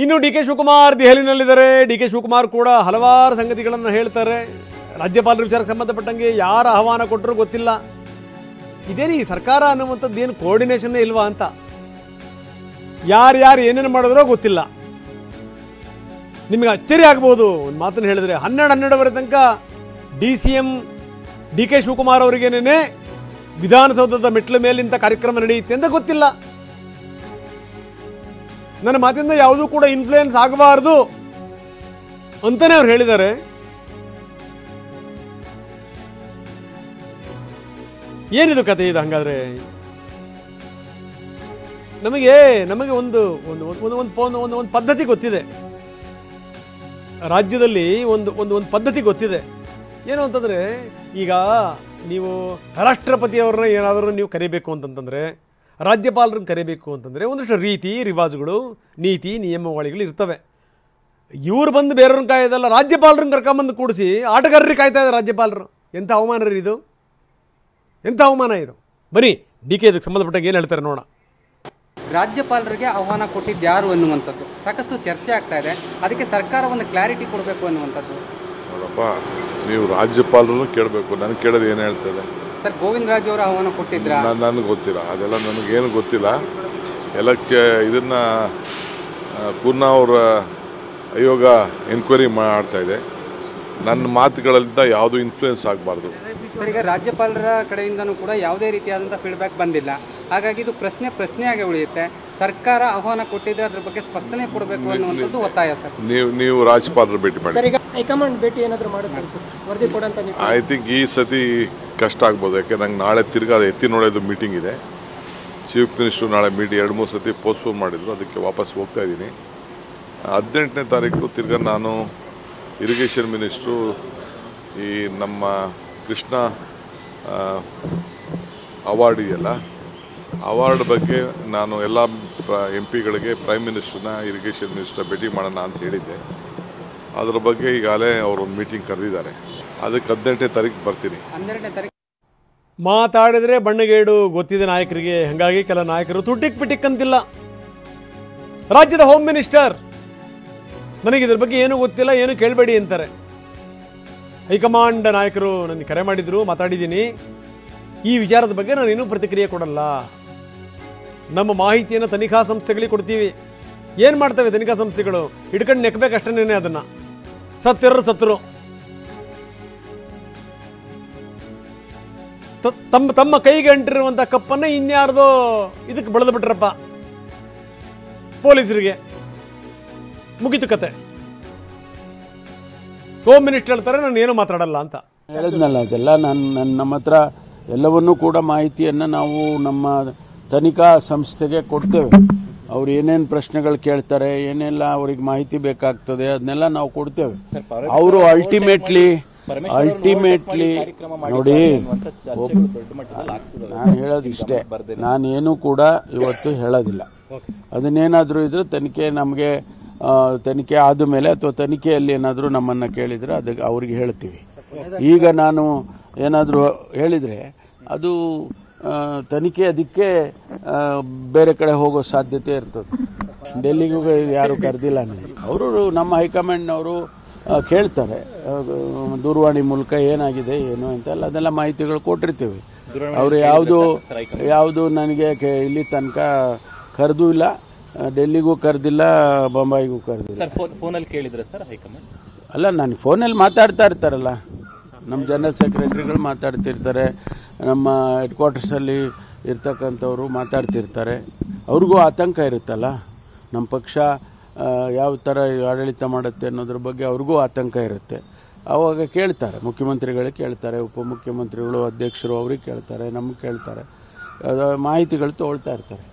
ಇನ್ನು D K Shivakumar ದೆಹಲಿನಲ್ಲಿದ್ದಾರೆ. D K Shivakumar ಕೂಡ ಹಲವಾರು ಸಂಗತಿಗಳನ್ನು ಹೇಳ್ತಾರೆ. ರಾಜ್ಯಪಾಲರ ವಿಚಾರಕ್ಕೆ ಸಂಬಂಧಪಟ್ಟಂಗೆ ಯಾರ ಆಹ್ವಾನ ಕೊಟ್ಟರು ಗೊತ್ತಿಲ್ಲ. ಇದೇನು ಈ ಸರ್ಕಾರ ಅನ್ನುವಂಥದ್ದು ಏನು ಕೋಆರ್ಡಿನೇಷನ್ನೇ ಇಲ್ವಾ ಅಂತ, ಯಾರ್ಯಾರು ಏನೇನು ಮಾಡಿದ್ರೋ ಗೊತ್ತಿಲ್ಲ. ನಿಮಗೆ ಅಚ್ಚರಿ ಆಗ್ಬೋದು ಒಂದು ಮಾತನ್ನು ಹೇಳಿದ್ರೆ, 12:12 ತನಕ DCM ಡಿ ಕೆ ಶಿವಕುಮಾರ್ ಅವರಿಗೇನೇ ವಿಧಾನಸೌಧದ ಮೆಟ್ಲ ಮೇಲಿಂದ ಕಾರ್ಯಕ್ರಮ ನಡೆಯುತ್ತೆ ಅಂತ ಗೊತ್ತಿಲ್ಲ. ನನ್ನ ಮಾತಿಂದ ಯಾವುದೂ ಕೂಡ ಇನ್ಫ್ಲೂಯೆನ್ಸ್ ಆಗಬಾರ್ದು ಅಂತಾನೆ ಅವ್ರು ಹೇಳಿದ್ದಾರೆ. ಏನಿದು ಕತೆ ಇದು? ಹಂಗಾದ್ರೆ ನಮಗೆ ಒಂದು ಪದ್ಧತಿ ಗೊತ್ತಿದೆ ರಾಜ್ಯದಲ್ಲಿ. ಒಂದು ಪದ್ಧತಿ ಗೊತ್ತಿದೆ. ಏನು ಅಂತಂದರೆ, ಈಗ ನೀವು ರಾಷ್ಟ್ರಪತಿಯವ್ರನ್ನ ಏನಾದರೂ ನೀವು ಕರಿಬೇಕು ಅಂತಂತಂದರೆ, ರಾಜ್ಯಪಾಲರನ್ನ ಕರಿಬೇಕು ಅಂತಂದರೆ ಒಂದಷ್ಟು ರೀತಿ ರಿವಾಜುಗಳು, ನೀತಿ ನಿಯಮಾವಳಿಗಳು ಇರ್ತವೆ. ಇವ್ರು ಬಂದು ಬೇರೆಯವ್ರನ್ನ ಕಾಯೋದಲ್ಲ, ರಾಜ್ಯಪಾಲರನ್ನ ಕರ್ಕೊಂಬಂದು ಕೂಡಿಸಿ ಆಟಗಾರರಿಗೆ ಕಾಯ್ತಾ ಇದ್ದಾರೆ ರಾಜ್ಯಪಾಲರು. ಎಂಥ ಅವಮಾನ ರೀ ಇದು, ಎಂಥ ಅವಮಾನ ಇದು. ಬನ್ನಿ ಡಿ ಕೆ ಇದಕ್ಕೆ ಸಂಬಂಧಪಟ್ಟಾಗ ಏನು ಹೇಳ್ತಾರೆ ನೋಡೋಣ. ರಾಜ್ಯಪಾಲರಿಗೆ ಆಹ್ವಾನ ಕೊಟ್ಟಿದ್ದು ಯಾರು ಅನ್ನುವಂಥದ್ದು ಸಾಕಷ್ಟು ಚರ್ಚೆ ಆಗ್ತಾ ಇದೆ. ಅದಕ್ಕೆ ಸರ್ಕಾರ ಒಂದು ಕ್ಲಾರಿಟಿ ಕೊಡಬೇಕು ಅನ್ನುವಂಥದ್ದು. ನೋಡಪ್ಪ, ನೀವು ರಾಜ್ಯಪಾಲರನ್ನು ಕೇಳಬೇಕು, ನನಗೆ ಕೇಳೋದು ಏನು ಹೇಳ್ತದೆ ಸರ್? ಗೋವಿಂದ ರಾಜು ಅವರು ಆಹ್ವಾನ ಕೊಟ್ಟಿದ್ರ? ನನಗೆ ಗೊತ್ತಿಲ್ಲ, ಅದೆಲ್ಲ ನನಗೇನು ಗೊತ್ತಿಲ್ಲ. ಎಲ್ಲಕ್ಕೆ ಇದನ್ನು ಪುನಃ ಅವರ ಆಯೋಗ ಎನ್ಕ್ವೈರಿ ಮಾಡ್ತಾ ಇದೆ. ನನ್ನ ಮಾತುಗಳಿಂದ ಯಾವುದೂ ಇನ್ಫ್ಲೂಯೆನ್ಸ್ ಆಗಬಾರ್ದು. ಸರ್, ಈಗ ರಾಜ್ಯಪಾಲರ ಕಡೆಯಿಂದನೂ ಕೂಡ ಯಾವುದೇ ರೀತಿಯಾದಂಥ ಫೀಡ್ಬ್ಯಾಕ್ ಬಂದಿಲ್ಲ. ಹಾಗಾಗಿ ಇದು ಪ್ರಶ್ನೆಯಾಗಿ ಉಳಿಯುತ್ತೆ. ಸರ್ಕಾರ ಆಹ್ವಾನ ಕೊಟ್ಟಿದ್ರೆ ಅದ್ರ ಬಗ್ಗೆ ಸ್ಪಷ್ಟನೆ ಕೊಡಬೇಕು ಅನ್ನುವಂಥದ್ದು ಒತ್ತಾಯ ಸರ್. ನೀವು ರಾಜ್ಯಪಾಲರ ಭೇಟಿ ಮಾಡಿ. ಹೈಕಮಾಂಡ್ ಭೇಟಿ ಏನಾದರೂ ಮಾಡಿದ್ರೆ ವರದಿ ಕೊಡಂತ ಐ ಥಿಂಕ್ ಈ ಸತಿ ಕಷ್ಟ ಆಗ್ಬೋದು. ಯಾಕೆ ನಂಗೆ ನಾಳೆ ತಿರ್ಗಾ ಎತ್ತಿ ನೋಡೋದು ಮೀಟಿಂಗ್ ಇದೆ. ಚೀಫ್ ಮಿನಿಸ್ಟ್ರು ನಾಳೆ ಮೀಟಿಂಗ್ 2-3 ಸತಿ ಪೋಸ್ಟ್ಪೋನ್ ಮಾಡಿದ್ರು, ಅದಕ್ಕೆ ವಾಪಸ್ ಹೋಗ್ತಾ ಇದ್ದೀನಿ. 18ನೇ ತಾರೀಕು ತಿರ್ಗಾ ನಾನು ಇರಿಗೇಷನ್ ಮಿನಿಸ್ಟ್ರು ಈ ನಮ್ಮ ಕೃಷ್ಣ ಅವಾರ್ಡ್ ಇದೆಯಲ್ಲ, ಅವಾರ್ಡ್ ಬಗ್ಗೆ ನಾನು ಎಲ್ಲ MP ಗಳಿಗೆ ಪ್ರೈಮ್ ಮಿನಿಸ್ಟರ್ನ ಇರಿಗೇಷನ್ ಮಿನಿಸ್ಟರ್ ಭೇಟಿ ಮಾಡೋಣ ಅಂತ ಹೇಳಿದ್ದೆ. ಅದ್ರ ಬಗ್ಗೆ ಈಗಾಗಲೇ ಅವರೊಂದು ಮೀಟಿಂಗ್ ಕರೆದಿದ್ದಾರೆ. ಅದಕ್ಕೆ 18ನೇ ತಾರೀಕು ಬರ್ತೀನಿ. 12ನೇ ತಾರೀಕು ಮಾತಾಡಿದ್ರೆ ಬಣ್ಣಗೇಡು ಗೊತ್ತಿದೆ ನಾಯಕರಿಗೆ. ಹಾಗಾಗಿ ಕೆಲ ನಾಯಕರು ತುಟಿಕ್ ಪಿಟಿಕ್ ಅಂತಿಲ್ಲ. ರಾಜ್ಯದ ಹೋಮ್ ಮಿನಿಸ್ಟರ್ ನನಗೆ ಇದ್ರ ಬಗ್ಗೆ ಏನೂ ಗೊತ್ತಿಲ್ಲ, ಏನು ಕೇಳಬೇಡಿ ಅಂತಾರೆ. ಹೈಕಮಾಂಡ್ ನಾಯಕರು ನನಗೆ ಕರೆ ಮಾಡಿದ್ರು, ಮಾತಾಡಿದ್ದೀನಿ. ಈ ವಿಚಾರದ ಬಗ್ಗೆ ನಾನು ಇನ್ನೂ ಪ್ರತಿಕ್ರಿಯೆ ಕೊಡಲ್ಲ. ನಮ್ಮ ಮಾಹಿತಿಯನ್ನು ತನಿಖಾ ಸಂಸ್ಥೆಗಳಿಗೆ ಕೊಡ್ತೀವಿ. ಏನು ಮಾಡ್ತವೆ ತನಿಖಾ ಸಂಸ್ಥೆಗಳು? ಹಿಡ್ಕೊಂಡು ನೆಕ್ಕಬೇಕಷ್ಟೇನೆ. ಅದನ್ನು ಸತ್ತರು ತಮ್ಮ ಕೈಗೆ ಅಂಟಿರುವಂಥ ಕಪ್ಪನ್ನು ಇನ್ಯಾರ್ದೋ ಇದಕ್ಕೆ ಬೆಳೆದು ಬಿಟ್ರಪ್ಪ ಪೊಲೀಸರಿಗೆ. ಮುಗಿತು ಕತೆ. ಹೋಮ್ ಮಿನಿಸ್ಟರ್ ಹೇಳ್ತಾರೆ ನಾನು ಏನೂ ಮಾತಾಡಲ್ಲ ಅಂತ. ಹೇಳಿದ್ನಲ್ಲ, ಅದೆಲ್ಲ ನಮ್ಮ ಹತ್ರ ಎಲ್ಲವನ್ನೂ ಕೂಡ ಮಾಹಿತಿಯನ್ನು ನಾವು ನಮ್ಮ ತನಿಖಾ ಸಂಸ್ಥೆಗೆ ಕೊಡ್ತೇವೆ. ಅವ್ರು ಏನೇನು ಪ್ರಶ್ನೆಗಳು ಕೇಳ್ತಾರೆ, ಏನೆಲ್ಲ ಅವ್ರಿಗೆ ಮಾಹಿತಿ ಬೇಕಾಗ್ತದೆ, ಅದನ್ನೆಲ್ಲ ನಾವು ಕೊಡ್ತೇವೆ. ಅವರು ಅಲ್ಟಿಮೇಟ್ಲಿ ನೋಡಿ, ನಾನು ಹೇಳೋದಿಷ್ಟೇ, ನಾನೇನು ಕೂಡ ಇವತ್ತು ಹೇಳೋದಿಲ್ಲ. ಅದನ್ನೇನಾದರೂ ಇದ್ರೆ ತನಿಖೆ ಆದ ಮೇಲೆ ಅಥವಾ ತನಿಖೆಯಲ್ಲಿ ಏನಾದರೂ ನಮ್ಮನ್ನು ಕೇಳಿದರೆ ಅದಕ್ಕೆ ಅವ್ರಿಗೆ ಹೇಳ್ತೀವಿ. ಈಗ ನಾನು ಏನಾದರೂ ಹೇಳಿದರೆ ಅದು ತನಿಖೆ ಅದಕ್ಕೆ ಬೇರೆ ಕಡೆ ಹೋಗೋ ಸಾಧ್ಯತೆ ಇರ್ತದೆ. ಡೆಲ್ಲಿಗೂ ಯಾರು ಕರೆದಿಲ್ಲ. ಅವರು ನಮ್ಮ ಹೈಕಮಾಂಡ್ನವರು ಕೇಳ್ತಾರೆ ದೂರವಾಣಿ ಮೂಲಕ ಏನಾಗಿದೆ ಏನು ಅಂತೆಲ್ಲ, ಅದೆಲ್ಲ ಮಾಹಿತಿಗಳು ಕೊಟ್ಟಿರ್ತೀವಿ. ಅವರು ಯಾವುದು ನನಗೆ ಇಲ್ಲಿ ತನಕ ಕರೆದೂ ಇಲ್ಲ, ಡೆಲ್ಲಿಗೂ ಕರೆದಿಲ್ಲ, ಬೊಂಬಾಯಿಗೂ ಕರೆದಿಲ್ಲ. ಫೋನಲ್ಲಿ ಕೇಳಿದ್ರೆ ಸರ್ ಹೈಕಮಾಂಡ್? ಅಲ್ಲ, ನಾನು ಫೋನಲ್ಲಿ ಮಾತಾಡ್ತಾ ಇರ್ತಾರಲ್ಲ, ನಮ್ಮ ಜನರಲ್ ಸೆಕ್ರೆಟರಿಗಳು ಮಾತಾಡ್ತಿರ್ತಾರೆ, ನಮ್ಮ ಹೆಡ್ ಕ್ವಾರ್ಟರ್ಸಲ್ಲಿ ಇರ್ತಕ್ಕಂಥವ್ರು ಮಾತಾಡ್ತಿರ್ತಾರೆ. ಅವ್ರಿಗೂ ಆತಂಕ ಇರುತ್ತಲ್ಲ, ನಮ್ಮ ಪಕ್ಷ ಯಾವ ಥರ ಆಡಳಿತ ಮಾಡುತ್ತೆ ಅನ್ನೋದ್ರ ಬಗ್ಗೆ ಅವ್ರಿಗೂ ಆತಂಕ ಇರುತ್ತೆ. ಆವಾಗ ಕೇಳ್ತಾರೆ, ಮುಖ್ಯಮಂತ್ರಿಗಳಿಗೆ ಕೇಳ್ತಾರೆ, ಉಪಮುಖ್ಯಮಂತ್ರಿಗಳು, ಅಧ್ಯಕ್ಷರು ಅವ್ರಿಗೆ ಕೇಳ್ತಾರೆ, ನಮಗೆ ಕೇಳ್ತಾರೆ, ಮಾಹಿತಿಗಳು ತೊಗೊಳ್ತಾ ಇರ್ತಾರೆ.